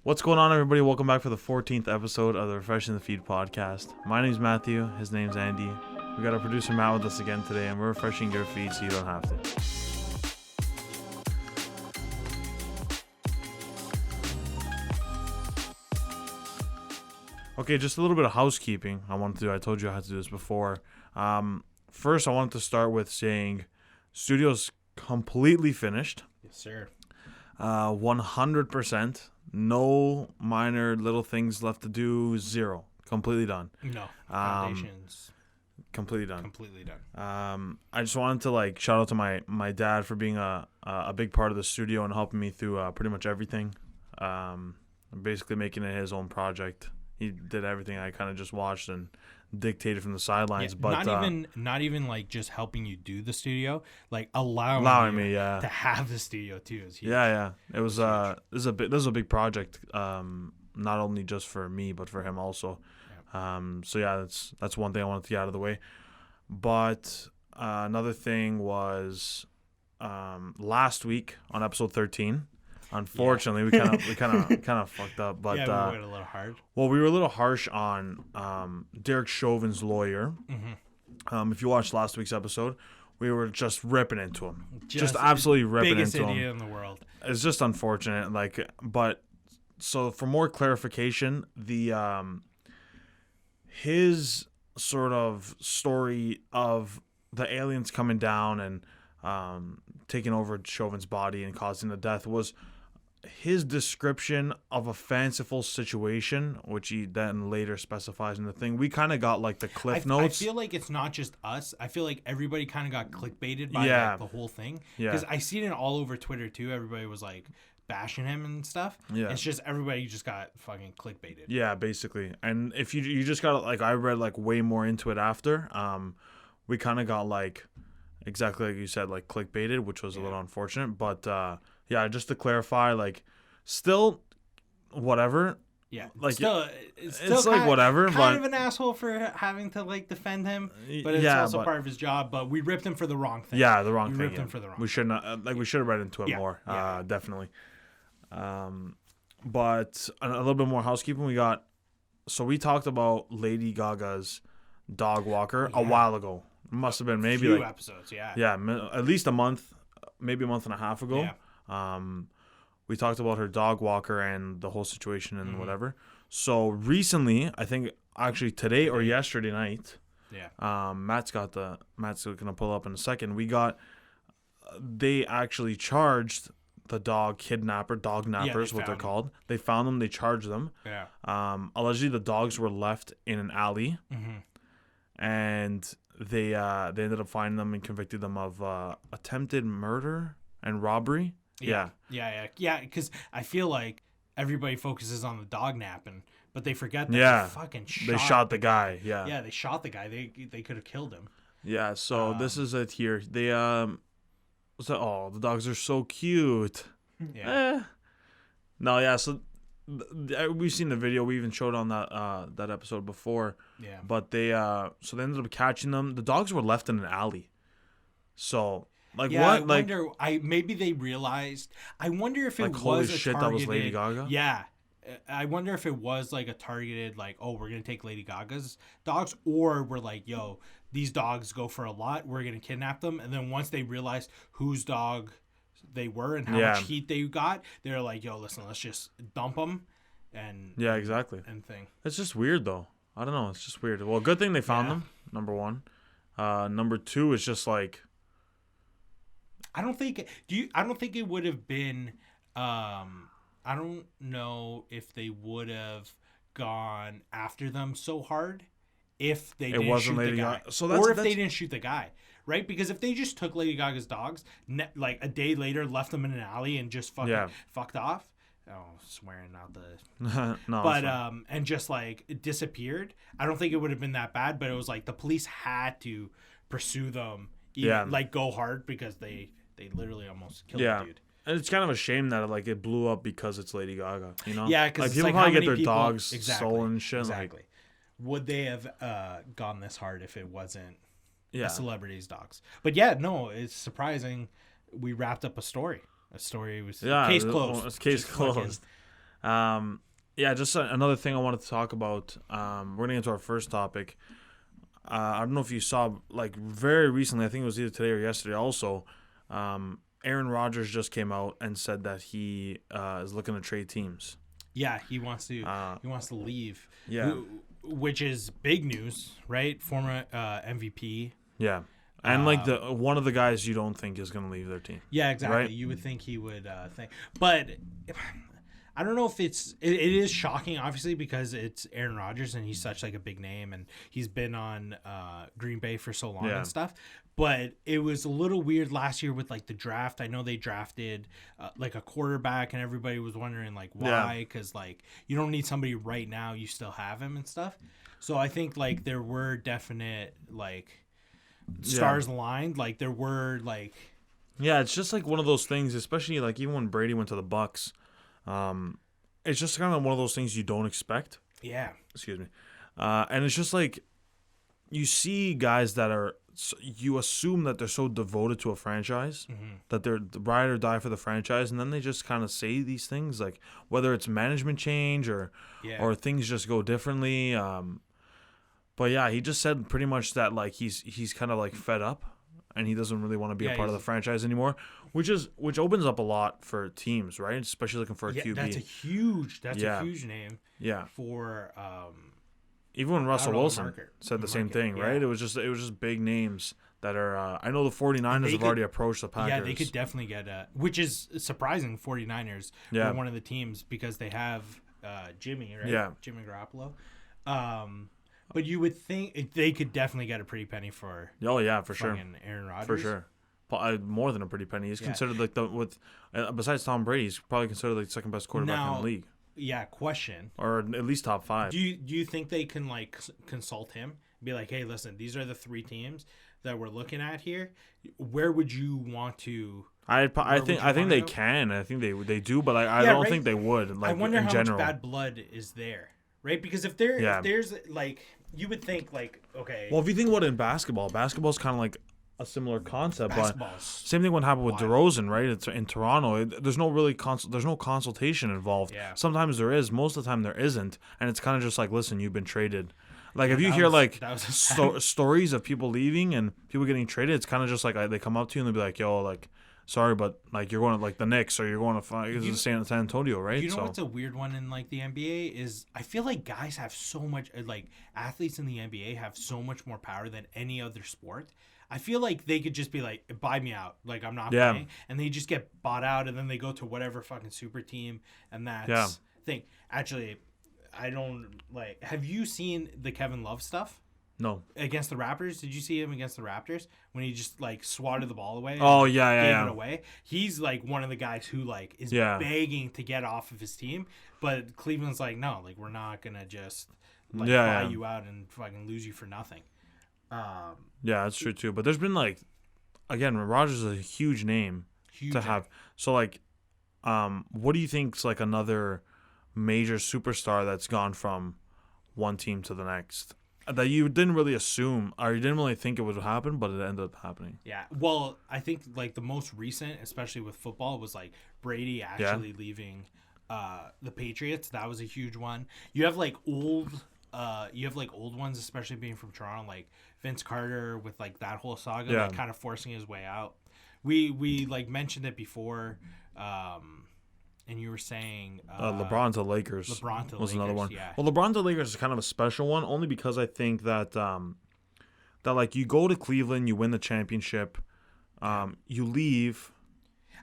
What's going on, everybody? Welcome back for the 14th episode of the Refreshing the Feed podcast. My name's Matthew. His name's Andy. We got our producer Matt with us again today, and we're refreshing your feed so you don't have to. Okay, just a little bit of housekeeping I wanted to do. I told you I had to do this before. First, I wanted to start with saying studio's completely finished. Yes, sir. 100%. No minor little things left to do. Zero. Completely done. No. Foundations. Completely done. Completely done. I just wanted to shout out to my dad for being a big part of the studio and helping me through pretty much everything. Basically making it his own project. He did everything. I kind of just watched and dictated from the sidelines. Yeah, but not even like just helping you do the studio, like allowing me to have the studio too is huge. Yeah. It was this is a big project. Not only just for me but for him also. Yeah. So yeah, that's one thing I wanted to get out of the way. But another thing was last week on episode 13. Unfortunately, we kind of fucked up, but we went a little hard. Well, we were a little harsh on Derek Chauvin's lawyer. Mm-hmm. If you watched last week's episode, we were just ripping into him, just absolutely ripping into him. Biggest idiot in the world. It's just unfortunate, but so for more clarification, his sort of story of the aliens coming down and taking over Chauvin's body and causing the death was his description of a fanciful situation, which he then later specifies in the thing. We kind of got the cliff notes. I feel like it's not just us. I feel like everybody kind of got clickbaited by the whole thing. Yeah. Because I see it all over Twitter too. Everybody was bashing him and stuff. Yeah. It's just everybody just got fucking clickbaited. Yeah, basically. And if you just got I read way more into it after. We kind of got exactly like you said, clickbaited, which was a little unfortunate. But yeah, just to clarify, still whatever. Yeah, it's whatever. Kind but of an asshole for having to defend him, but it's also part of his job. But we ripped him for the wrong thing. Yeah, the wrong thing. We ripped him for the wrong. We should not we should have read into it more. Yeah. Definitely. But a little bit more housekeeping. We talked about Lady Gaga's dog walker a while ago. Must have been maybe a few episodes. Yeah, at least a month, maybe a month and a half ago. Yeah. We talked about her dog walker and the whole situation and whatever. So recently, I think actually today or yesterday night, Matt's gonna pull up in a second. They actually charged the dog Dognappers, what they're called. They found them. They charged them. Yeah. Allegedly, the dogs were left in an alley, and they ended up finding them and convicted them of attempted murder and robbery. Yeah. Because I feel like everybody focuses on the dog napping, but they forget that they shot the guy. Yeah. Yeah, they shot the guy. They could have killed him. Yeah. So this is it here. They the dogs are so cute. Yeah. No. Yeah. So we've seen the video. We even showed on that episode before. Yeah. But they ended up catching them. The dogs were left in an alley. So. What? I wonder. Maybe they realized. I wonder if it was holy shit, that was Lady Gaga. Yeah, I wonder if it was a targeted we're gonna take Lady Gaga's dogs, or we're yo, these dogs go for a lot. We're gonna kidnap them, and then once they realized whose dog they were and how much heat they got, they're yo, listen, let's just dump them, and exactly, and thing. It's just weird though. I don't know. It's just weird. Well, good thing they found them. Number one. Number two is just I don't think it would have been. I don't know if they would have gone after them so hard if they didn't shoot the guy, or if they didn't shoot the guy, right? Because if they just took Lady Gaga's dogs, a day later, left them in an alley and just fucked off. Oh, swearing out the no, but and just it disappeared. I don't think it would have been that bad, but it was the police had to pursue them, go hard because they literally almost killed the dude. And it's kind of a shame that it blew up because it's Lady Gaga, you know? Yeah, because people probably get their dogs stolen and shit. Exactly. Would they have gone this hard if it wasn't a celebrity's dogs? But it's surprising. We wrapped up a story. A story was case closed. It's case closed. Yeah, just another thing I wanted to talk about. We're going to get into our first topic. I don't know if you saw, like, very recently, I think it was either today or yesterday also, Aaron Rodgers just came out and said that he is looking to trade teams. Yeah, he wants to leave. Yeah. Which is big news, right? Former MVP. Yeah. And, like, one of the guys you don't think is going to leave their team. Yeah, exactly. Right? You would think he would think. But I don't know if it is shocking, obviously, because it's Aaron Rodgers and he's such, like, a big name and he's been on Green Bay for so long and stuff. But it was a little weird last year with, like, the draft. I know they drafted, like, a quarterback, and everybody was wondering, like, why? Because, like, you don't need somebody right now. You still have him and stuff. So I think, like, there were definite, like, stars aligned. Like, there were, like... Yeah, it's just, like, one of those things, especially, like, even when Brady went to the Bucs, it's just kind of one of those things you don't expect. Yeah. Excuse me. And it's just, like, you see guys that are... You assume that they're so devoted to a franchise that they're ride or die for the franchise, and then they just kind of say these things, like whether it's management change or things just go differently. But yeah, he just said pretty much that like he's kind of like fed up, and he doesn't really want to be a part of the franchise anymore, which opens up a lot for teams, right? Especially looking for a QB. That's a huge name. Yeah. For even when Russell Wilson said the same thing, right? It was just big names that are I know the 49ers have already approached the Packers. Yeah, they could definitely get which is surprising. 49ers were one of the teams because they have Jimmy, right? Yeah. Jimmy Garoppolo. But you would think they could definitely get a pretty penny for for sure. Aaron Rodgers. For sure. More than a pretty penny. He's considered like besides Tom Brady, he's probably considered like the second best quarterback in the league. Yeah, question. Or at least top 5. Do you think they can like consult him? Be like, hey, listen, these are the 3 teams that we're looking at here. Where would you want to? I think they can. I think they do, but I don't think they would. Like, I wonder in how general. much bad blood is there, right? Because if there's like, you would think like, okay. Well, if you think about it in basketball's kind of like a similar concept, but same thing would happen with DeRozan, right? It's in Toronto. There's no really there's no consultation involved. Yeah. Sometimes there is, most of the time there isn't, and it's kind of just like, listen, you've been traded. Like if you hear stories of people leaving and people getting traded, it's kind of just like they come up to you and they'll be like, "Yo, like, sorry, but like you're going to like the Knicks or you're going to San Antonio, right?" You know what's a weird one in like the NBA is I feel like guys have so much like athletes in the NBA have so much more power than any other sport. I feel like they could just be like, buy me out. Like, I'm not playing. And they just get bought out, and then they go to whatever fucking super team, and that's thing. Actually, I don't, like, have you seen the Kevin Love stuff? No. Against the Raptors? Did you see him against the Raptors? When he just, like, swatted the ball away? Oh, gave it away? He's, like, one of the guys who, like, is begging to get off of his team. But Cleveland's like, no, like, we're not going to just, like, buy you out and fucking lose you for nothing. Yeah, that's true too. But there's been like, again, Rodgers is a huge name to have. So like, what do you think's like another major superstar that's gone from one team to the next that you didn't really assume or you didn't really think it would happen, but it ended up happening? Yeah. Well, I think like the most recent, especially with football, was like Brady actually leaving the Patriots. That was a huge one. You have like old ones, especially being from Toronto, like Vince Carter with like that whole saga, like kind of forcing his way out. We like mentioned it before, and you were saying LeBron to Lakers. Was another one. Yeah. Well, LeBron to Lakers is kind of a special one, only because I think that that like you go to Cleveland, you win the championship, you leave.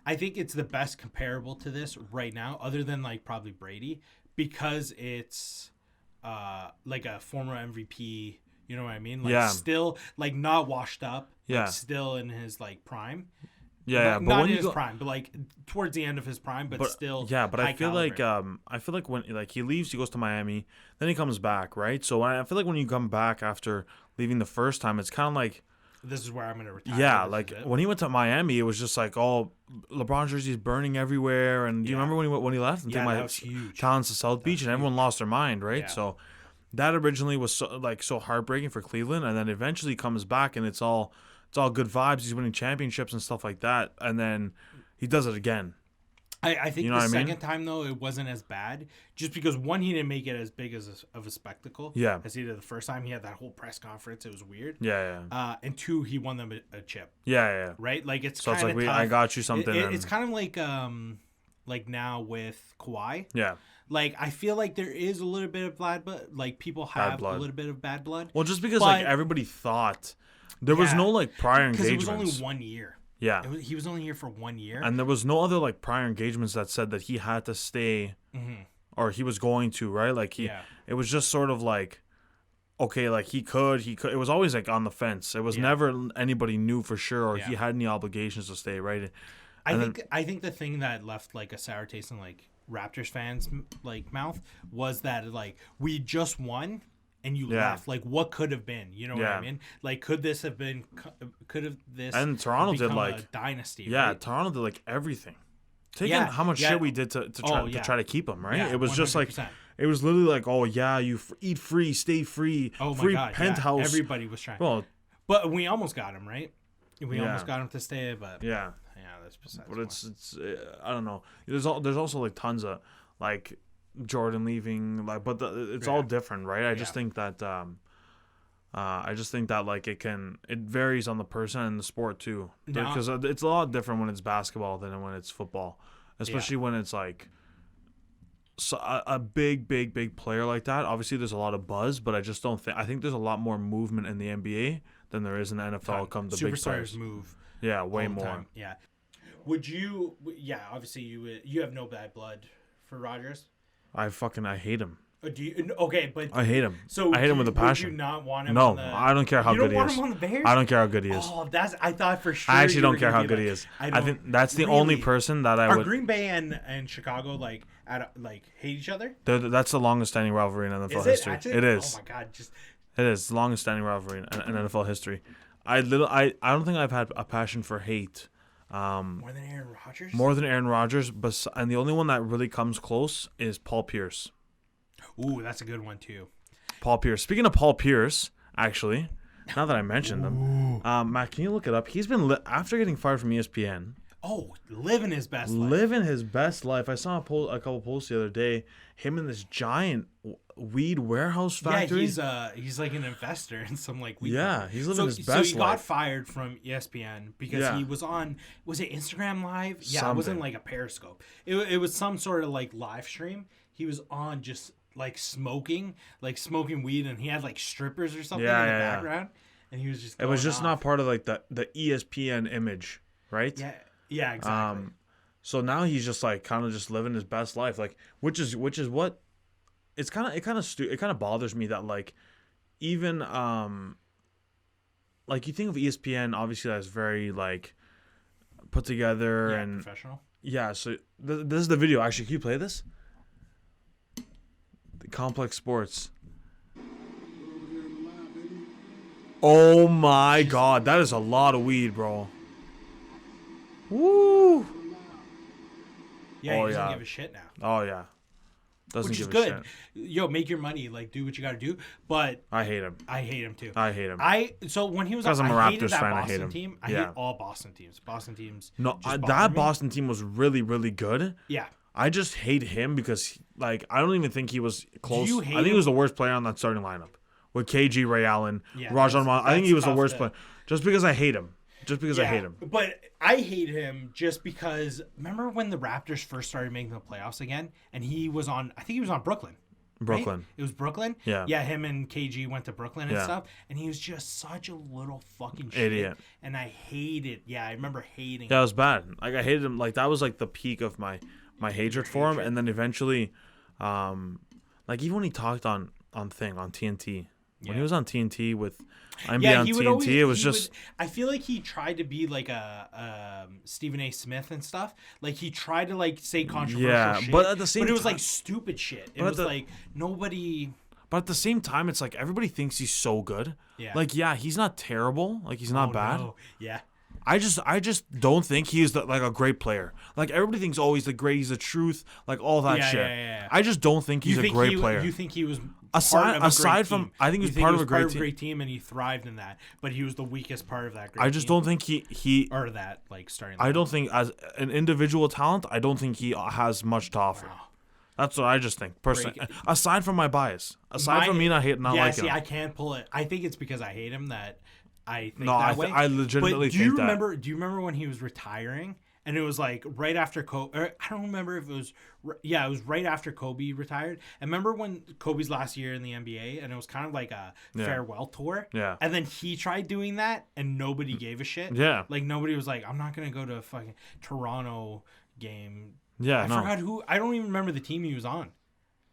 I think it's the best comparable to this right now, other than like probably Brady, because it's like a former MVP, you know what I mean? Like still like not washed up, like still in his like prime. Yeah, but not when in his prime, but like towards the end of his prime, but still. Yeah, but I feel like when like he leaves, he goes to Miami, then he comes back, right? So I feel like when you come back after leaving the first time, it's kind of like this is where I'm gonna retire. Yeah, like when he went to Miami, it was just like all LeBron jerseys burning everywhere. And do you remember when he left and took my talents to South Beach, and everyone lost their mind, right? Yeah. So that originally was so heartbreaking for Cleveland, and then eventually comes back and it's all good vibes. He's winning championships and stuff like that, and then he does it again. I think the second time, though, it wasn't as bad. Just because, one, he didn't make it as big of a spectacle as he did the first time. He had that whole press conference. It was weird. And two, he won them a chip. Right? Like, it's kind of tough. I got you something. It's kind of like now with Kawhi. Like, I feel like there is a little bit of bad blood. Like, people have a little bit of bad blood. Well, just because, like, everybody thought there was no, like, prior engagements. Because it was only 1 year. He was only here for 1 year. And there was no other, like, prior engagements that said that he had to stay or he was going to, right? Like, it was just sort of like, okay, like, he could. It was always, like, on the fence. It was never anybody knew for sure or he had any obligations to stay, right? I think the thing that left, like, a sour taste in, like, Raptors fans, like, mouth was that, like, we just won. And you left. Like, what could have been? You know what I mean? Like, could this have been? And Toronto did like a dynasty? Yeah, right? Toronto did like everything. Taking how much shit we did to try to keep him, right? It was 100%. Just like it was literally like, oh yeah, you eat free, stay free, free penthouse. Everybody was trying. Well, but we almost got him, right? We almost got him to stay, but that's besides. But it's I don't know. There's also like tons of like Jordan leaving, like, but it's all different, right? I just think that like it varies on the person and the sport too, because it's a lot different when it's basketball than when it's football, especially when it's like a big player like that. Obviously, there's a lot of buzz, but I just don't think. I think there's a lot more movement in the NBA than there is in the NFL. Come the big players move, way more. Time. Yeah. Would you? Yeah, obviously you have no bad blood for Rodgers. I hate him. Do you? Okay, but I hate him. So I hate him with a passion. Would you not want him? No, I don't care how good he is. You don't want him on the Bears? I don't care how good he is. Oh, I thought for sure. I actually don't care how good he is. I think that's the only person that I would. Are Green Bay and Chicago like hate each other? That's the longest standing rivalry in NFL history. Actually? It is. Oh my god, it is the longest standing rivalry in NFL history. I don't think I've had a passion for hate. More than Aaron Rodgers? More than Aaron Rodgers, and the only one that really comes close is Paul Pierce. Ooh, that's a good one too. Paul Pierce. Speaking of Paul Pierce, actually, now that I mentioned him, Matt, can you look it up? He's been after getting fired from ESPN. Oh, living his best life. Living his best life. I saw a couple posts the other day. Him in this giant weed warehouse factory. Yeah, he's like an investor in some like weed. Yeah, he's living his best life. So he got fired from ESPN because he was on. Was it Instagram Live? Yeah, something. It wasn't like a Periscope. It was some sort of like live stream. He was on just like smoking weed, and he had like strippers or something in the background, and he was just. It was just not part of like the ESPN image, right? Yeah, exactly. So now he's just like kind of just living his best life, like which is what. It kind of bothers me that like even like you think of ESPN, obviously that's very like put together and professional. Yeah, so this is the video. Actually, can you play this? The Complex Sports. Oh my God, that is a lot of weed, bro. Woo! Yeah, he doesn't give a shit now. Oh yeah. Which is good. Yo, make your money. Like, do what you got to do. But I hate him. I hate him too. I hate him. So when he was on, I hated that Boston team. I hate all Boston teams. Boston teams. No, that Boston team was really, really good. Yeah. I just hate him because, like, I don't even think he was close. I think he was the worst player on that starting lineup with KG, Ray Allen, Rajon Rondo. I think he was the worst player. Just because I hate him. I hate him. But I hate him just because, remember when the Raptors first started making the playoffs again? And he was on, I think he was on Brooklyn. Right? It was Brooklyn? Yeah. Yeah, him and KG went to Brooklyn and stuff. And he was just such a little fucking idiot. And I hated, I remember hating him. Yeah, it was bad. Like, I hated him. Like, that was, like, the peak of my hatred for him. And then eventually, like, even when he talked on TNT, when he was on TNT with NBA on TNT, it was just. I feel like he tried to be like a Stephen A. Smith and stuff. Like he tried to like say controversial shit. But at the same time, it was like stupid shit. It was like nobody. But at the same time, it's like everybody thinks he's so good. Yeah. Like he's not terrible. Like he's not bad. No. Yeah. I just don't think he's like a great player. Like everybody thinks, oh, he's the great, he's the truth, like all that shit. Yeah. I just don't think he's a great player. You think he was aside from, I think he was part of a great team, and he thrived in that. But he was the weakest part of that great team. I just don't think he or that like starting. I don't think as an individual talent, I don't think he has much to offer. Wow. That's what I just think personally. Aside from my bias, from me not liking him. I can't pull it. I think it's because I hate him that. I think way. I legitimately think that. Do you remember when he was retiring? And it was like right after Kobe. I don't remember if it was. Yeah, it was right after Kobe retired. And remember when Kobe's last year in the NBA, and it was kind of like a farewell tour. Yeah. And then he tried doing that, and nobody gave a shit. Yeah. Like nobody was like, I'm not gonna go to a fucking Toronto game. Yeah. I forgot who. I don't even remember the team he was on.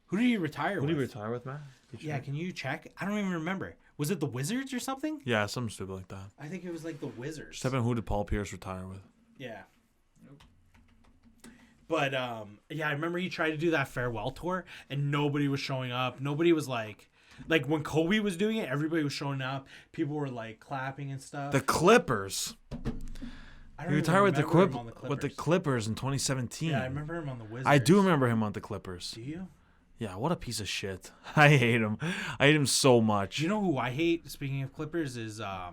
Who did he retire with? Who did he retire with, Matt? Yeah, can you check? I don't even remember. Was it the Wizards or something? Yeah, something stupid like that. I think it was like the Wizards. Who did Paul Pierce retire with? Yeah. But, I remember he tried to do that farewell tour, and nobody was showing up. Nobody was like when Kobe was doing it, everybody was showing up. People were like clapping and stuff. The Clippers. He retired with the Clippers in 2017. Yeah, I remember him on the Wizards. I do remember him on the Clippers. Do you? Yeah, what a piece of shit. I hate him. I hate him so much. You know who I hate, speaking of Clippers, is, oh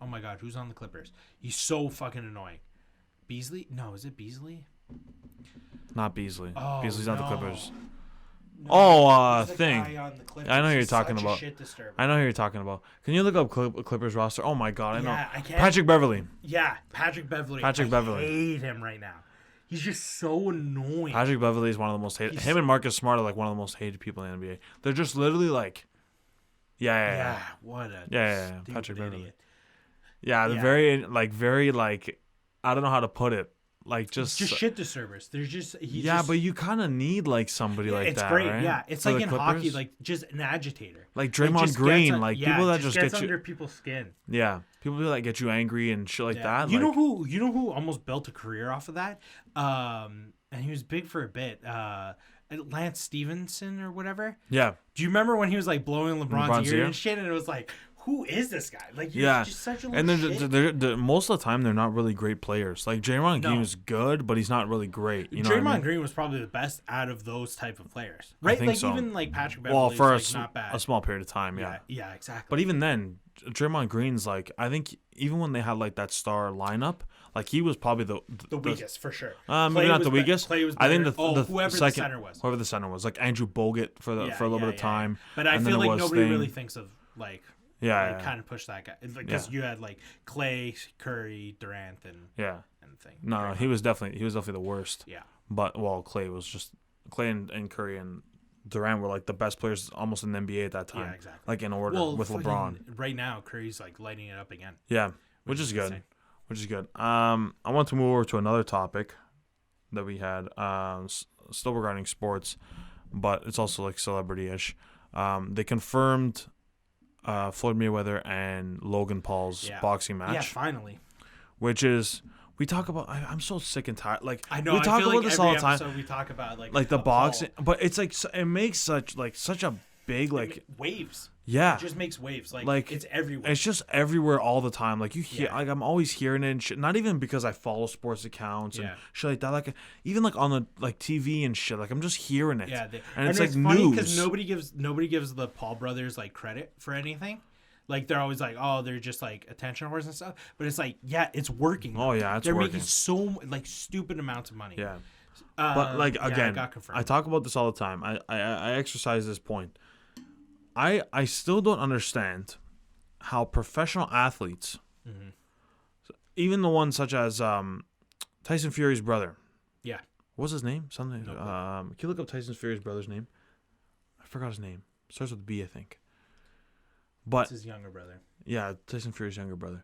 my God, who's on the Clippers? He's so fucking annoying. Beasley? No, is it Beasley? Not Beasley. Oh, Beasley's not the Clippers. No, thing. I know who you're talking about. I know who you're talking about. Can you look up Clippers roster? Oh my God, I know. I can't. Patrick Beverley. Yeah, Patrick Beverley. I hate him right now. He's just so annoying. Patrick Beverley is one of the most hated. Him and Marcus Smart are like one of the most hated people in the NBA. They're just literally like, what a Patrick Beverley. Idiot. Yeah, they're very I don't know how to put it. Like just shit disturbers. There's just but you kind of need like somebody like that. It's great. Right? Yeah, it's for like in Clippers. hockey, like just an agitator. Like Draymond Green, people that just gets get under you. people's skin. Yeah, people that get you angry and shit like that. You know who almost built a career off of that? And he was big for a bit. Lance Stevenson or whatever. Yeah. Do you remember when he was like blowing LeBron's ear and shit? And it was like, who is this guy? Like, you're just such a little shit. They're most of the time they're not really great players. Like Draymond Green is good, but he's not really great. You know Draymond Green was probably the best out of those type of players, right? I think so. Even like Patrick Beverley for was not bad. A small period of time, yeah, exactly. But even then, Draymond Green's like, I think even when they had like that star lineup, like he was probably the weakest for sure. Maybe not the weakest. Clay was I think whoever the center was. Whoever the center was, like Andrew Bogut for a little bit of time. But I feel like nobody really thinks of like. Kind of push that guy because you had like Clay, Curry, Durant, and thing. No, he was definitely the worst. Yeah. But Clay and Curry and Durant were like the best players almost in the NBA at that time. Yeah, exactly. Like in order with LeBron. Right now, Curry's like lighting it up again. Yeah, which is good. Which is good. I want to move over to another topic that we had, still regarding sports, but it's also like celebrity-ish. They confirmed Floyd Mayweather and Logan Paul's boxing match. Yeah, finally. Which is, we talk about. I'm so sick and tired. Like I know. We talk about this all the time. We talk about like the boxing, but it's like it makes such a big waves. Yeah, it just makes waves. Like it's everywhere. It's just everywhere all the time. Like you hear, like I'm always hearing it and shit. Not even because I follow sports accounts and shit like that. Like even like on the TV and shit. Like I'm just hearing it. Yeah, and it's like funny because nobody gives the Paul brothers like credit for anything. Like they're always like, oh, they're just like attention whores and stuff. But it's like, yeah, it's working. Oh yeah, they're making so like stupid amounts of money. Yeah, but like again, I talk about this all the time. I exercise this point. I still don't understand how professional athletes, even the ones such as Tyson Fury's brother. Yeah. What's his name? Something. Can you look up Tyson Fury's brother's name? I forgot his name. Starts with a B, I think. But it's his younger brother. Yeah, Tyson Fury's younger brother.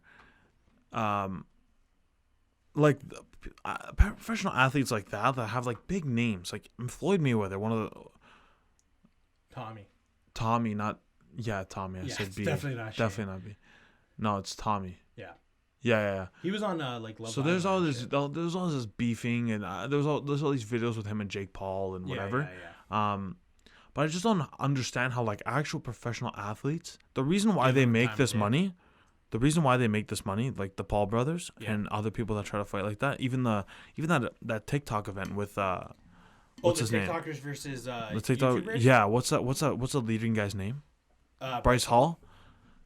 Like professional athletes like that have like big names, like Floyd Mayweather, one of the. Tommy, not Tommy. I said B. Definitely not B. No, it's Tommy. Yeah. Yeah. He was on like Love. So there's all this beefing and there's all these videos with him and Jake Paul and whatever. Yeah. But I just don't understand how like actual professional athletes, the reason why they make this money, the reason why they make this money, like the Paul brothers and other people that try to fight like that, even that TikTok event with what's his name? TikTokers versus the TikTok, YouTubers? yeah. What's the leading guy's name? Bryce Hall.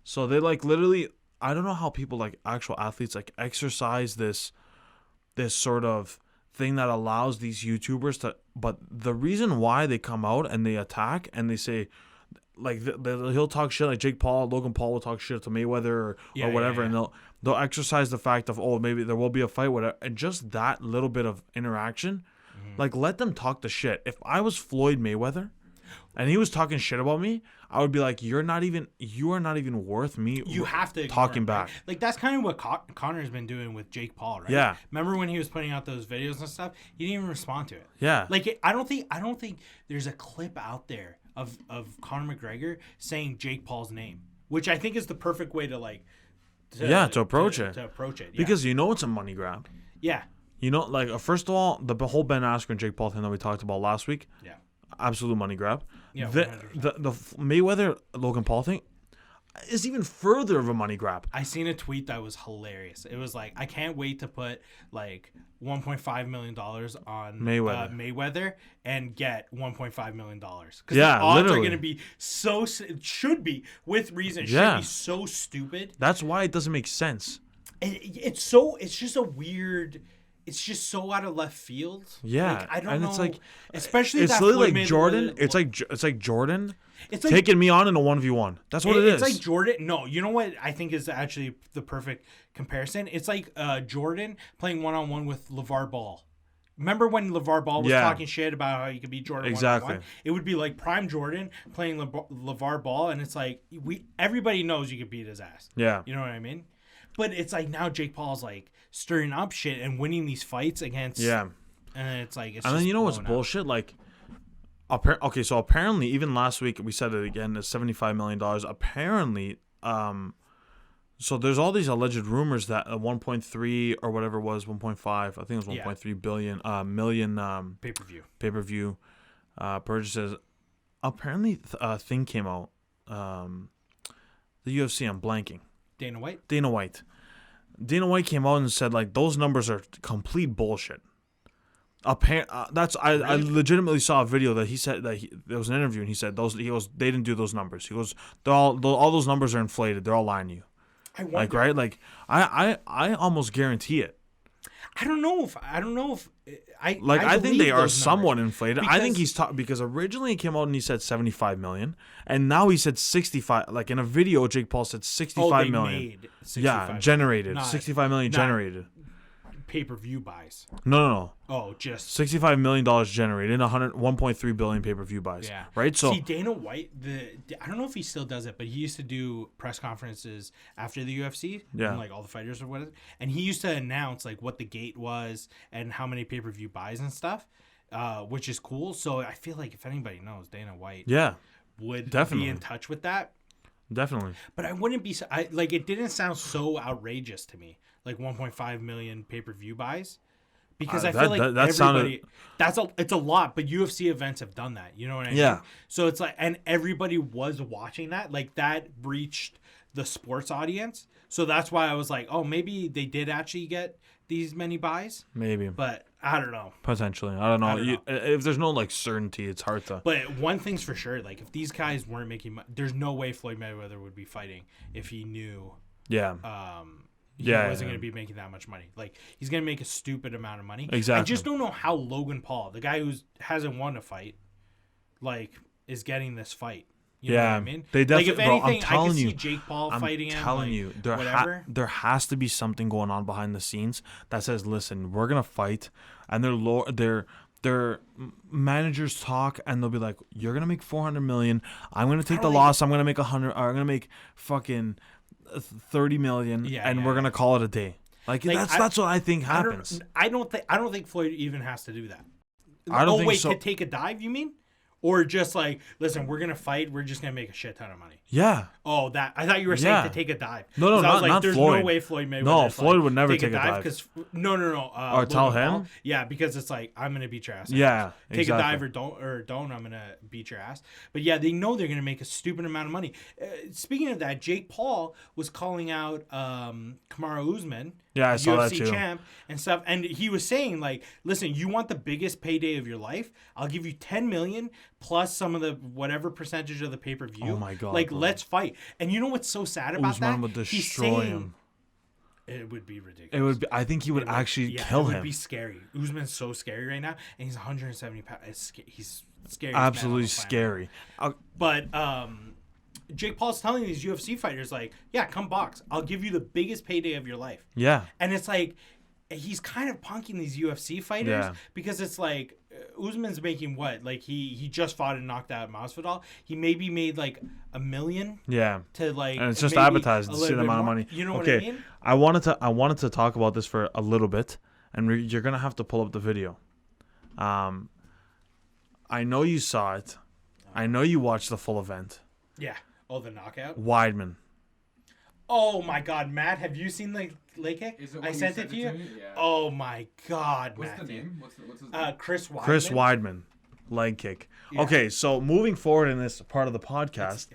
So they like literally, I don't know how people like actual athletes like exercise this sort of thing that allows these YouTubers to, but the reason why they come out and they attack and they say, like he'll talk shit, like Jake Paul, Logan Paul will talk shit to Mayweather or whatever, and they'll exercise the fact of, oh, maybe there will be a fight, whatever, and just that little bit of interaction, like let them talk the shit. If I was Floyd Mayweather and he was talking shit about me, I would be like, you are not even worth me. You have to talking back. Right? Like that's kind of what Connor's been doing with Jake Paul, right? Yeah. Remember when he was putting out those videos and stuff? He didn't even respond to it. Yeah. Like I don't think there's a clip out there of Conor McGregor saying Jake Paul's name, which I think is the perfect way to approach it. Yeah. Because it's a money grab. Yeah. Like first of all, the whole Ben Askren Jake Paul thing that we talked about last week. Yeah. Absolute money grab. Yeah. The Mayweather Logan Paul thing is even further of a money grab. I seen a tweet that was hilarious. It was like, I can't wait to put like $1.5 million on Mayweather and get $1.5 million. Because the odds are going to be it should be, with reason, it should be so stupid. That's why it doesn't make sense. It's just a weird... It's just so out of left field. Yeah, like, I don't and know. It's like, especially it's that literally like Jordan. It's like Jordan. It's like taking me on in a 1v1. That's what it is. It's like Jordan. No, you know what I think is actually the perfect comparison. It's like Jordan playing 1-on-1 with LeVar Ball. Remember when LeVar Ball was talking shit about how you could beat Jordan 1-on-1? It would be like prime Jordan playing LeVar Ball, and it's like everybody knows you could beat his ass. Yeah, you know what I mean. But it's like now Jake Paul's like stirring up shit and winning these fights against. Yeah. And it's like, and then you know what's bullshit? Like, okay, so apparently even last week we said it again. It's $75 million. Apparently, so there's all these alleged rumors that 1.3 or whatever it was 1.5. I think it was 1.3 billion million pay-per-view purchases. Apparently, a thing came out. The UFC. I'm blanking. Dana White came out and said like those numbers are complete bullshit. I legitimately saw a video that he said that there was an interview and he said they didn't do those numbers. He goes, all those numbers are inflated. They're all lying to you. I almost guarantee it. I don't know if I think they are somewhat inflated. I think he's because originally he came out and he said 75 million, and now he said 65. Like in a video, Jake Paul said 65 million. Made 65 generated 65 million generated. Pay-per-view buys. No. Oh, just $65 million generated, 1.3 billion pay-per-view buys. Yeah. Right? So see, Dana White, I don't know if he still does it, but he used to do press conferences after the UFC. Yeah. And, like all the fighters or whatever. And he used to announce like what the gate was and how many pay-per-view buys and stuff, which is cool. So I feel like if anybody knows, Dana White would be in touch with that. Definitely. But I wouldn't be like it didn't sound so outrageous to me. Like 1.5 million pay-per-view buys, because I feel like it's a lot, but UFC events have done that. You know what I mean? Yeah. So it's like, and everybody was watching that. Like that breached the sports audience. So that's why I was like, oh, maybe they did actually get these many buys. Maybe. But I don't know. Potentially. I don't know. If there's no like certainty, it's hard to. But one thing's for sure, like if these guys weren't making money, there's no way Floyd Mayweather would be fighting if he knew. Yeah. He wasn't going to be making that much money. Like, he's going to make a stupid amount of money. Exactly. I just don't know how Logan Paul, the guy who hasn't won a fight, like, is getting this fight. You know what I mean? They definitely, like, if anything, I'm telling I can you, see Jake Paul fighting him. I'm telling you, there has to be something going on behind the scenes that says, listen, we're going to fight, and their managers talk, and they'll be like, you're going to make $400 million. I'm going to take the loss. I'm going to make $100. I'm going to make fucking $30 million, and we're gonna call it a day. Like that's what I think happens. I don't think Floyd even has to do that. I don't think so. To take a dive, you mean? Or just like, listen, we're going to fight. We're just going to make a shit ton of money. Yeah. Oh, that I thought you were saying to take a dive. No, I was like, not there's Floyd. No way Floyd Mayweather. No, Floyd would never take a dive. Because no. Or tell him. Paul. Yeah, because it's like, I'm gonna beat your ass. Yeah, take a dive or don't. I'm gonna beat your ass. But yeah, they know they're gonna make a stupid amount of money. Speaking of that, Jake Paul was calling out Kamaru Usman. Yeah, I saw that too. champ and stuff, and he was saying like, listen, you want the biggest payday of your life? I'll give you 10 million plus some of the whatever percentage of the pay-per-view. Oh my god! Like, bro. let's fight. And you know what's so sad about Usman that? would destroy him. It would be ridiculous. It would be. I think he would actually kill him. It would be scary. Usman's so scary right now, and he's 170 pounds. He's scary. Absolutely scary. But Jake Paul's telling these UFC fighters, like, yeah, come box. I'll give you the biggest payday of your life. Yeah. And it's like, he's kind of punking these UFC fighters because it's like, Usman's making what? Like, he just fought and knocked out Masvidal. He maybe made like $1 million. Yeah. To like, and it's just advertised to see the amount of money. You know what I mean? I wanted to talk about this for a little bit, and you're gonna have to pull up the video. I know you saw it. I know you watched the full event. Yeah. Oh, the knockout? Weidman. Oh, my God. Matt, have you seen the leg kick? I sent it to you? Yeah. Oh, my God, What's Matthew. the name? What's his name? Chris Weidman. Chris Weidman. Leg kick. Yeah. Okay, so moving forward in this part of the podcast,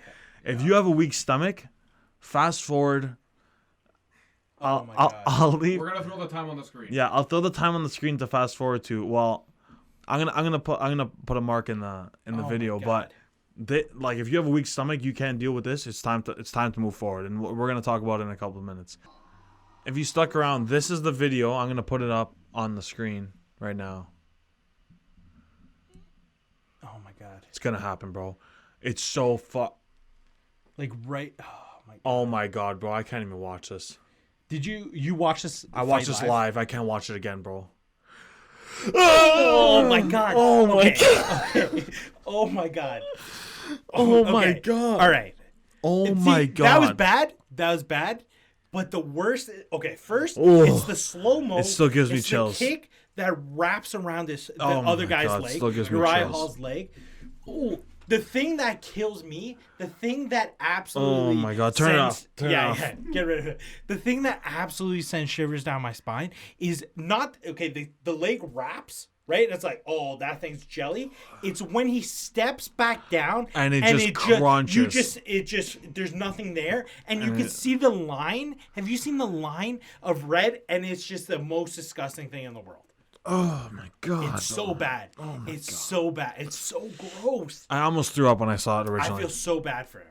if you have a weak stomach, fast forward. I'll leave. We're gonna throw the time on the screen. Yeah, I'll throw the time on the screen to fast forward to. Well, I'm gonna put a mark in the video, but like if you have a weak stomach, you can't deal with this. It's time to move forward, and we're gonna talk about it in a couple of minutes. If you stuck around, this is the video. I'm gonna put it up on the screen right now. Oh my God, it's gonna happen, bro. It's so like right. Oh my God, bro! I can't even watch this. Did you watch this? I watched this live. I can't watch it again, bro. Oh my God! Oh my God! Okay. Oh my God! Oh my God! All right. Oh my God! That was bad. But the worst. Okay, first it's the slow mo. It still gives me chills. The kick that wraps around the other guy's leg, Uriah Hall's leg. Oh, the thing that kills me, the thing that absolutely. Oh my God! Turn it off. Yeah, get rid of it. The thing that absolutely sends shivers down my spine is not the leg wraps. Right? It's like, oh, that thing's jelly. It's when he steps back down and it just crunches. There's nothing there. And you can see the line. Have you seen the line of red? And it's just the most disgusting thing in the world. Oh my God. It's so bad. Oh my God. So bad. It's so gross. I almost threw up when I saw it originally. I feel so bad for him.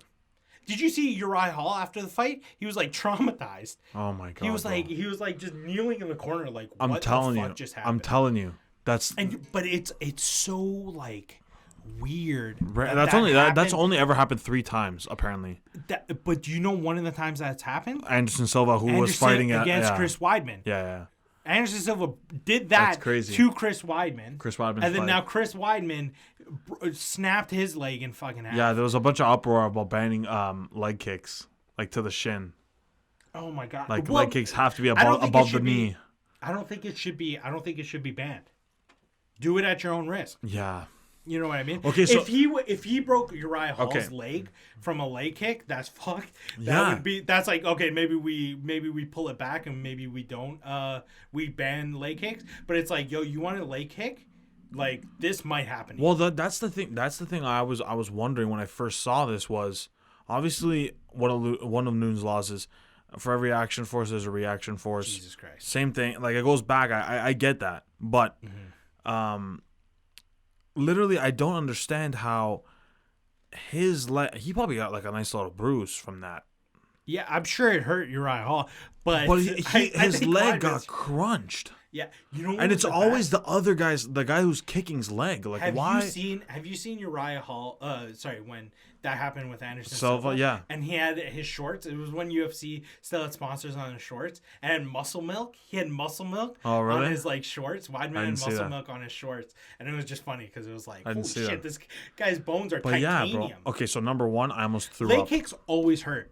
Did you see Uriah Hall after the fight? He was like traumatized. Oh my God. He was like just kneeling in the corner like, what I'm telling the you. fuck just happened? I'm telling you. But it's so like weird. That's only ever happened 3 times apparently. But do you know one of the times that's happened? Anderson Silva, who was fighting against Chris Weidman. Yeah. Anderson Silva did that to Chris Weidman. And then now Chris Weidman snapped his leg in fucking half. Yeah, there was a bunch of uproar about banning leg kicks, like to the shin. Oh my God! Like leg kicks have to be above the knee. I don't think it should be. I don't think it should be banned. Do it at your own risk. Yeah. You know what I mean? Okay, so if he broke Uriah Hall's leg from a leg kick, that's fucked. That's like, okay, maybe we pull it back and maybe we don't we ban leg kicks. But it's like, yo, you want a leg kick? Like, this might happen. Well, that's the thing I was wondering when I first saw this was obviously one of Noon's laws is for every action force there's a reaction force. Jesus Christ. Same thing. Like it goes back. I get that. But literally, I don't understand how his leg. He probably got like a nice little bruise from that. Yeah, I'm sure it hurt Uriah Hall, but his leg got crunched. Yeah, and it's always the other the guy who's kicking's leg. Like, why? Have you seen Uriah Hall? When that happened with Anderson Silva, yeah. And he had his shorts. It was when UFC still had sponsors on his shorts. And Muscle Milk. He had Muscle Milk on his like shorts. Weidman had Muscle Milk on his shorts. And it was just funny because it was like, oh shit, this guy's bones are titanium. Yeah, bro. Okay, so number one, I almost threw up. Leg kicks always hurt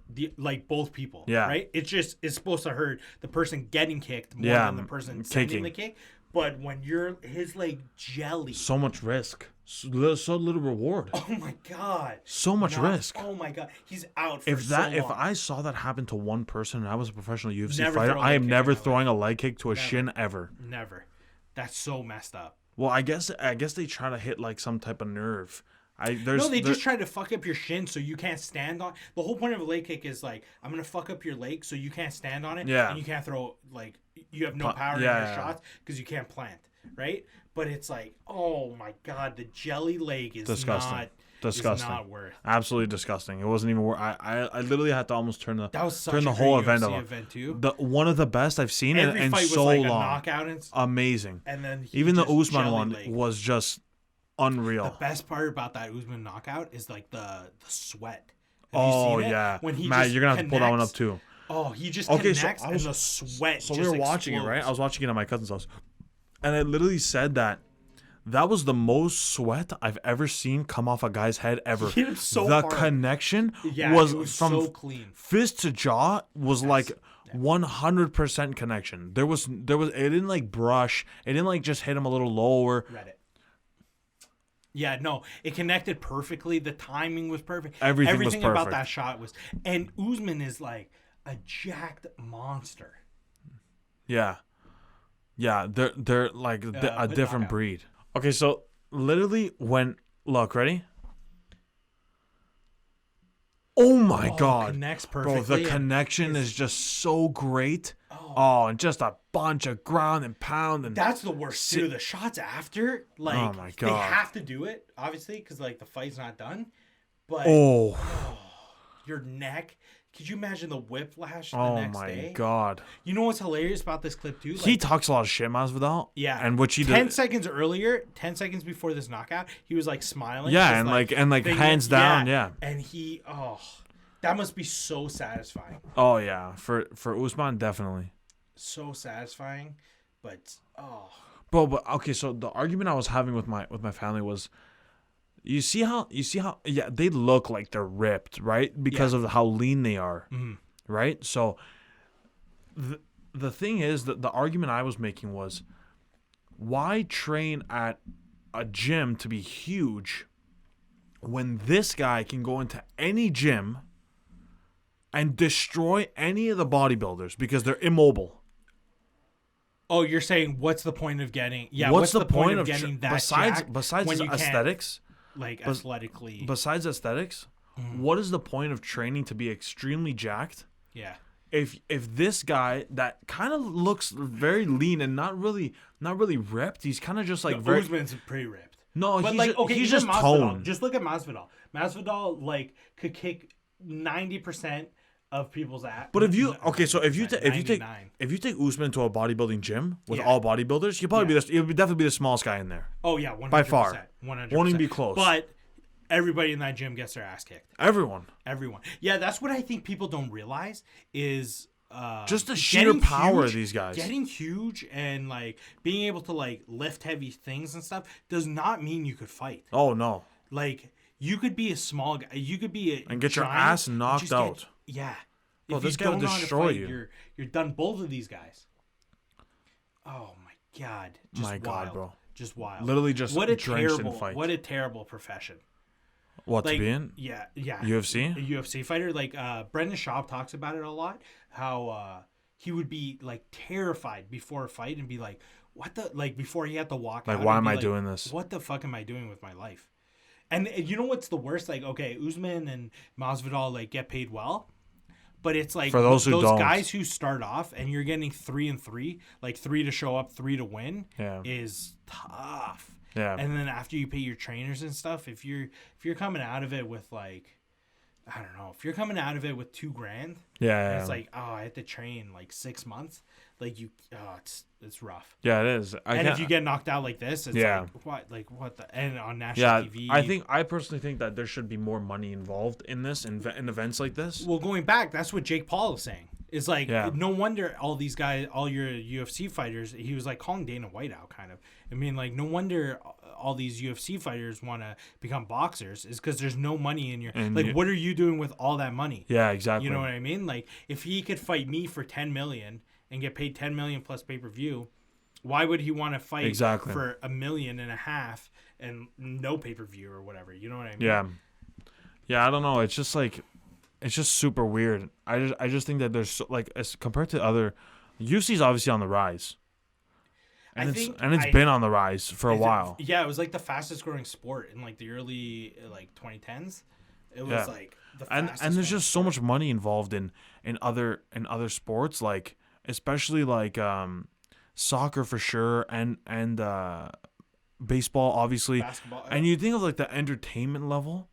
both people. Yeah. Right? It's supposed to hurt the person getting kicked more than the person sending the kick. But when his leg jelly. So much risk. so little reward. Oh my god. So much risk. Oh my god. He's out for If I saw that happen to one person and I was a professional UFC fighter, I am never throwing a leg kick to a shin ever. Never. That's so messed up. Well, I guess they try to hit like some type of nerve. They just try to fuck up your shin so you can't stand on. The whole point of a leg kick is like, I'm gonna fuck up your leg so you can't stand on it. Yeah. And you can't throw, like, you have no power in your shots because you can't plant, right? But it's like, oh my god, the jelly leg is disgusting. Disgusting. Is not worth. Absolutely disgusting. It wasn't even worth. I literally had to almost turn the whole event off. Too. One of the best I've seen in so long. A knockout amazing. And then even the Usman one was just unreal. The best part about that Usman knockout is like the sweat. Oh yeah, when Matt, you're gonna have to pull that one up too. Oh, he just connects and the sweat. So we were watching it, right? I was watching it at my cousin's house, and it literally said that was the most sweat I've ever seen come off a guy's head ever. He hit him so the hard. Connection was from so clean. Fist to jaw was like 100% connection. There was it didn't like brush. It didn't like just hit him a little lower. Read it. Yeah, no, it connected perfectly. The timing was perfect. Everything was perfect. About that shot was, and Usman is like a jacked monster. Yeah, they're like a different breed. Okay, so literally ready? Oh my god, connects perfectly. Bro, the connection is just so great. Oh, and just a bunch of ground and pound and that's the worst too. The shots after, like, oh my god, they have to do it obviously because like the fight's not done. But your neck. Could you imagine the whiplash the next day? Oh my god. You know what's hilarious about this clip too? Like, he talks a lot of shit, Masvidal. Yeah. And which he 10 seconds earlier, 10 seconds before this knockout, he was like smiling. Yeah, and like hands down, yeah. And that must be so satisfying. Oh yeah, for Usman definitely. So satisfying, but Bro, but okay, so the argument I was having with my family was You see how they look like they're ripped, right? Because of how lean they are, right? So the thing is that the argument I was making was, why train at a gym to be huge when this guy can go into any gym and destroy any of the bodybuilders because they're immobile? Oh, you're saying what's the point of getting? Yeah, what's the point of getting that besides when you aesthetics? Like athletically. Besides aesthetics, what is the point of training to be extremely jacked? Yeah. If this guy that kind of looks very lean and not really ripped, he's kind of just like Usman's pretty ripped. No, but he's just toned. Just look at Masvidal. Masvidal like could kick 90% of people's ass. But if you take Usman to a bodybuilding gym with all bodybuilders, he'll definitely be the smallest guy in there. Oh yeah, 100%. By far, 100%. Won't even be close. But everybody in that gym gets their ass kicked. Everyone. Yeah, that's what I think people don't realize is just the sheer power of these guys. Getting huge and like being able to like lift heavy things and stuff does not mean you could fight. Oh no. Like you could be a small guy. You could be and get your ass knocked out. Yeah. Well, this guy will destroy you. You're done. Both of these guys. Oh my god! God, bro! Just wild. Literally, just drenched in fight. What a terrible profession. What, to be in? Yeah. UFC. A UFC fighter. Like Brendan Schaub talks about it a lot. How he would be like terrified before a fight and be like, "What the?" Like before he had to walk out. Like, why am I doing this? What the fuck am I doing with my life? And you know what's the worst? Like, okay, Usman and Masvidal like get paid well. But it's like for those guys who start off and you're getting 3-3, like 3 to show up, 3 to win, is tough. Yeah. And then after you pay your trainers and stuff, if you're coming out of it with like, I don't know, if you're coming out of it with $2,000, it's like, oh, I had to train like 6 months. Like it's rough. Yeah, it is. And if you get knocked out like this, it's like what the, and on national TV. I personally think that there should be more money involved in this, in events like this. Well, going back, that's what Jake Paul is saying. It's like, no wonder all these guys, all your UFC fighters, he was like calling Dana White out kind of. I mean, like, no wonder all these UFC fighters want to become boxers is because there's no money in your, what are you doing with all that money? Yeah, exactly. You know what I mean? Like, if he could fight me for $10 million and get paid $10 million plus pay-per-view, why would he want to fight for $1.5 million and no pay-per-view or whatever. You know what I mean? Yeah. I don't know. It's just like, it's just super weird. I just think that there's like, as compared to other, UFC's obviously on the rise. And it's been on the rise for a while. Yeah, it was like the fastest growing sport in like the early like 2010s. It was like the fastest. And there's just so much money involved in other sports, like especially like soccer for sure, and baseball obviously. Basketball. And you think of like the entertainment level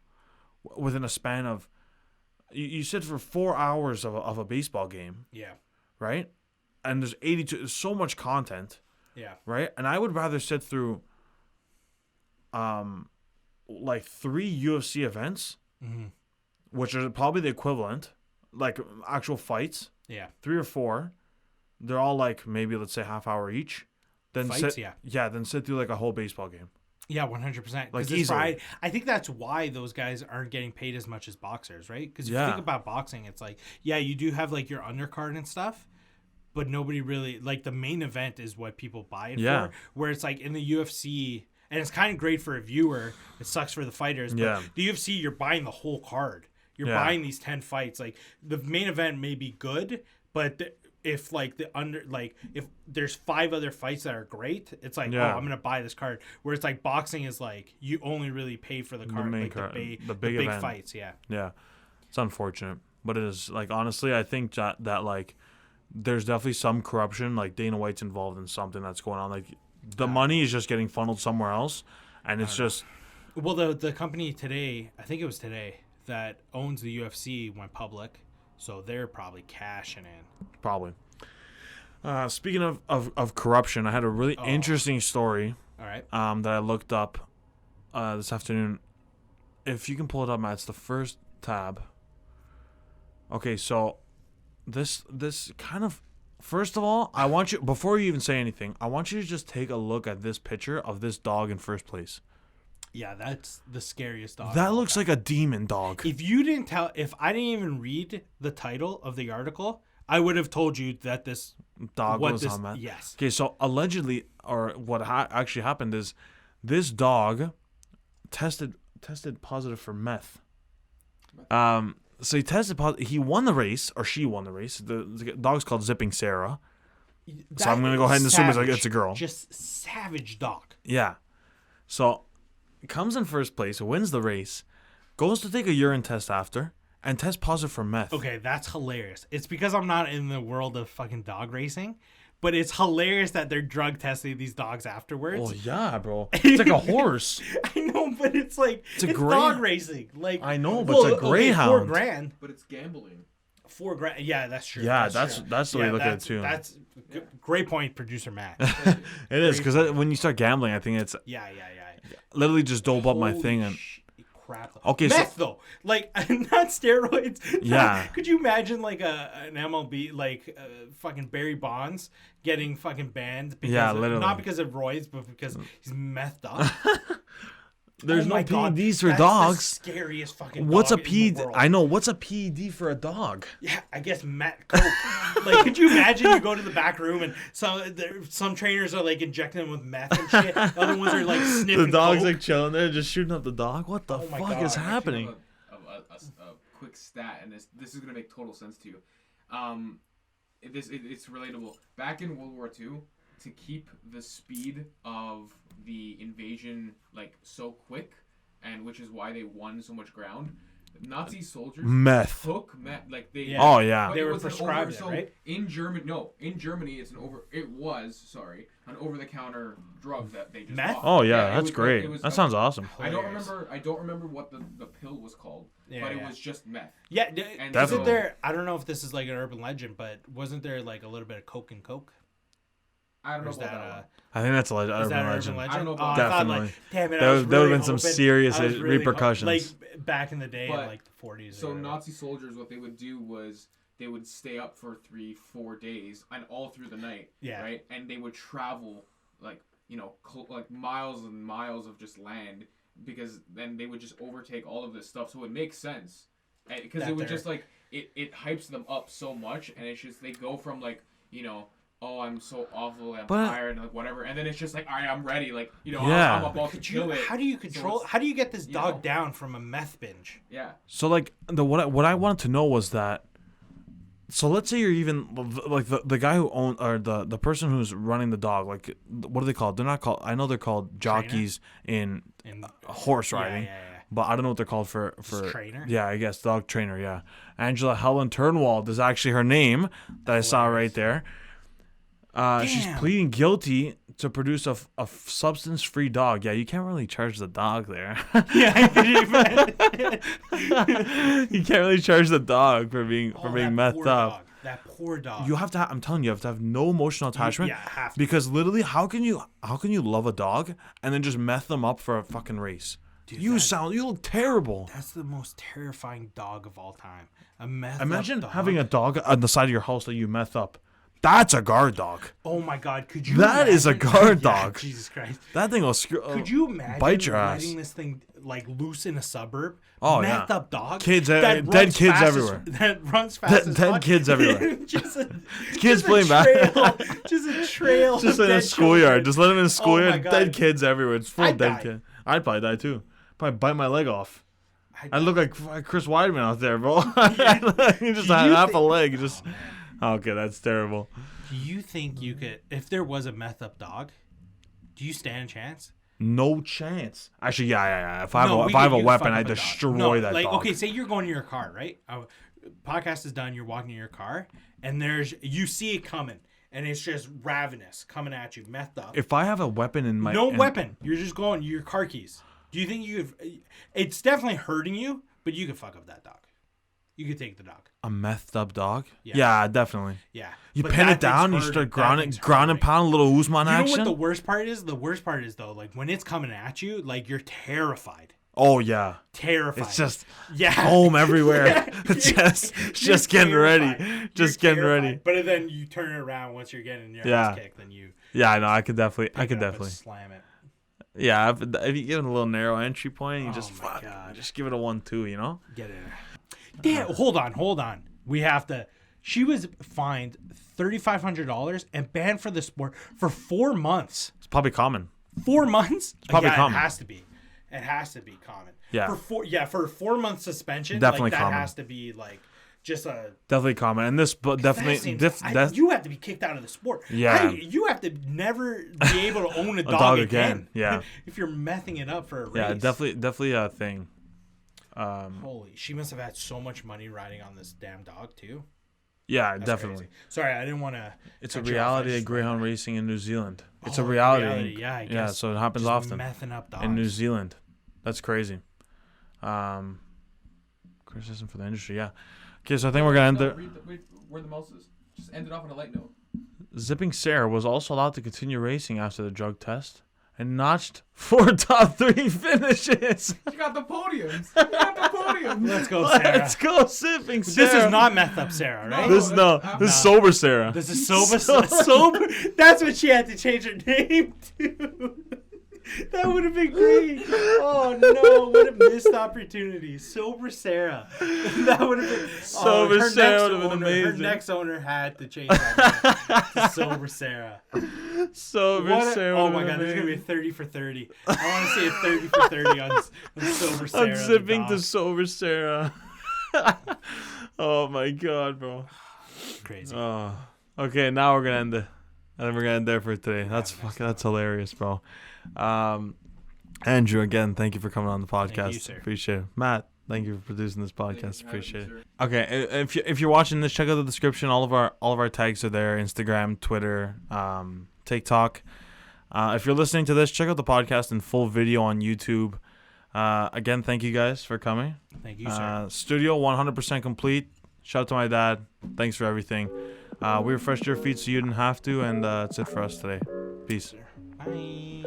within a span of, you sit for 4 hours of a baseball game. Yeah. Right? And there's so much content. Yeah. Right? And I would rather sit through like 3 UFC events, which are probably the equivalent, like actual fights. Yeah. 3 or 4. They're all like maybe, let's say, half hour each. Then fights, then sit through like a whole baseball game. Yeah, 100%. Like easily. I think that's why those guys aren't getting paid as much as boxers, right? Because if you think about boxing, it's like, yeah, you do have like your undercard and stuff, but nobody really, like the main event is what people buy it for. Where it's like in the UFC, and it's kind of great for a viewer. It sucks for the fighters. But the UFC, you're buying the whole card. You're buying these 10 fights. Like the main event may be good, but if like if there's 5 other fights that are great, it's like, oh, I'm gonna buy this card. Where it's like boxing is like you only really pay for the card, the main like card, the big fights. Yeah, it's unfortunate, but it is like, honestly, I think that like there's definitely some corruption. Like Dana White's involved in something that's going on. Like the money is just getting funneled somewhere else, and it's just well, the company today, I think it was today, that owns the UFC went public. So they're probably cashing in. Probably. Speaking of corruption, I had a really interesting story. All right. That I looked up this afternoon. If you can pull it up, Matt, it's the first tab. Okay, so this kind of, first of all, I want you, before you even say anything, I want you to just take a look at this picture of this dog in first place. Yeah, that's the scariest dog. That looks like a demon dog. If I didn't even read the title of the article, I would have told you that this dog was on that. Yes. Okay, so allegedly, or what actually happened is, this dog tested positive for meth. So he tested positive. He won the race, or she won the race. The dog's called Zipping Sarah. So I'm gonna go ahead and assume it's a girl. Just savage dog. Yeah. So comes in first place, wins the race, goes to take a urine test after, and tests positive for meth. Okay, that's hilarious. It's because I'm not in the world of fucking dog racing, but it's hilarious that they're drug testing these dogs afterwards. Oh yeah, bro. It's like a horse. I know, but it's like it's dog racing. Like I know, but it's a greyhound. $4,000. But it's gambling. $4,000. Yeah, that's true. Yeah, that's the way to look at it too. That's great point, producer Matt. It is, because when you start gambling, I think it's literally just dope up my thing and crap. Okay, meth though, like not steroids. Yeah. Could you imagine like an MLB like fucking Barry Bonds getting fucking banned? Because literally. Not because of roids, but because he's methed up. There's no PEDs for dogs. The scariest fucking. What's dog a PED? I know. What's a PED for a dog? Yeah, I guess Matt Coke. Like, could you imagine you go to the back room and some trainers are like injecting them with meth and shit. Other ones are like sniffing. The dog's Coke. like chilling there, just shooting up the dog. What the fuck is happening? A quick stat, and this is gonna make total sense to you. It's relatable. Back in World War II, to keep the speed of the invasion like so quick, and which is why they won so much ground, Nazi soldiers took meth, like they they were prescribed it, right? In Germany it's an over-the-counter drug that they just meth? bought. Oh yeah, that's great. That sounds awesome. I don't remember what the pill was called, but it was just meth. Yeah, isn't there, I don't know if this is like an urban legend, but wasn't there like a little bit of coke and coke? I don't know about that. I think that's a urban legend. I don't know about Definitely. Damn it, there would have been some serious repercussions. Like back in the day, in like the 40s. So Nazi soldiers, what they would do was they would stay up for 3-4 days and all through the night. Yeah. Right, and they would travel like like miles and miles of just land, because then they would just overtake all of this stuff. So it makes sense, because it would just like it hypes them up so much, and it's just they go from like oh, I'm so awful, I'm tired, and like whatever, and then it's just like, all right, I'm ready, like, you know, I'm about to kill it. How do you control? How do you get this dog down from a meth binge? Yeah. So like what I wanted to know was that. So let's say you're even like the guy who owns or the person who's running the dog, like what are they called? They're not called. I know they're called jockeys in horse riding, but I don't know what they're called for trainer. Yeah, I guess dog trainer. Yeah, Angela Helen Turnwald is actually her name that I saw right there. She's pleading guilty to produce a substance-free dog. Yeah, you can't really charge the dog there. You can't really charge the dog for being methed up. That poor dog. You have to. I'm telling you, have to have no emotional attachment. Have to. Because literally, how can you love a dog and then just meth them up for a fucking race? Dude, you look terrible. That's the most terrifying dog of all time. Imagine having a dog on the side of your house that you meth up. That's a guard dog. Oh my God! Could you? That is a guard dog. Jesus Christ! That thing will Could you imagine bite your ass? letting this thing like loose in a suburb? Oh Methed up dog. Kids, dead kids everywhere. That runs fast. Dead kids everywhere. Kids playing basketball. Just a trail. Just in a schoolyard. Just let them in a schoolyard. Oh dead kids everywhere. It's full of dead kids. I'd probably die too. Probably bite my leg off. I look like Chris Wideman out there, bro. You just have half a leg. Just. Okay, that's terrible. Do you think you could, if there was a meth up dog, do you stand a chance? No chance. Actually, yeah. If I have a weapon, I destroy that dog. Okay, say you're going to your car, right? Podcast is done. You're walking to your car, and you see it coming, and it's just ravenous coming at you, methed up. If I have a weapon in my weapon, you're just going your car keys. Do you think you could? It's definitely hurting you, but you could fuck up that dog. You could take the dog. A methed up dog? Yeah, definitely. Yeah. You pin it down, you start ground and pound, a little Usman action. You know what the worst part is? The worst part is, though, like, when it's coming at you, like, you're terrified. Oh, yeah. Terrified. It's just foam everywhere. just getting ready. Just getting ready. But then you turn it around once you're getting your ass kicked, then you... Yeah, I know. I could definitely... slam it. Yeah, if you give it a little narrow entry point, you just give it a 1-2, you know? Get in. Damn, hold on. We have to. She was fined $3,500 and banned for the sport for 4 months. It's probably common. 4 months? It's probably common. It has to be. It has to be common. Yeah. For a 4-month suspension, definitely that common. Has to be like just a definitely common. And this, but definitely, you have to be kicked out of the sport. Yeah. You have to never be able to own a dog again. Yeah. If you're messing it up for a race. Yeah, definitely a thing. Holy, she must have had so much money riding on this damn dog too. Yeah, That's definitely. Crazy. Sorry, I didn't want to. It's a reality of greyhound racing in New Zealand. It's a reality. Yeah, I guess. Yeah, so it happens often. Messing up dogs in New Zealand. That's crazy. Criticism for the industry. Yeah. Okay, so I think we're gonna end there. Where the mouse is. Just end it off on a light note. Zipping Sarah was also allowed to continue racing after the drug test and notched 4 top 3 finishes. You got the podiums. Let's go, Sarah. Let's go, Zipping Sarah. This is not meth up Sarah, right? This is sober Sarah. This is sober. That's what she had to change her name to. That would have been great. Oh no, what a missed opportunity. Sober Sarah. That would have been Sober Sarah would have been amazing. Her next owner had to change that name to Sober Sarah. Sober Sarah. Oh my god, there's gonna be a 30 for 30. I want to see a 30 for 30 on Sober Sarah. I'm zipping to Sober Sarah. Oh my god, bro. Crazy. Oh. Okay, now we're gonna end it. And we're gonna end there for today. That's hilarious, bro. Andrew, again, thank you for coming on the podcast. Thank you, sir. Appreciate it. Matt, thank you for producing this podcast. Appreciate it. Okay, if you're watching this, check out the description. All of our tags are there: Instagram, Twitter, TikTok. If you're listening to this, check out the podcast in full video on YouTube. Again, thank you guys for coming. Thank you, sir. Studio 100% complete. Shout out to my dad. Thanks for everything. We refreshed your feet so you didn't have to, and that's it for us today. Peace. Bye.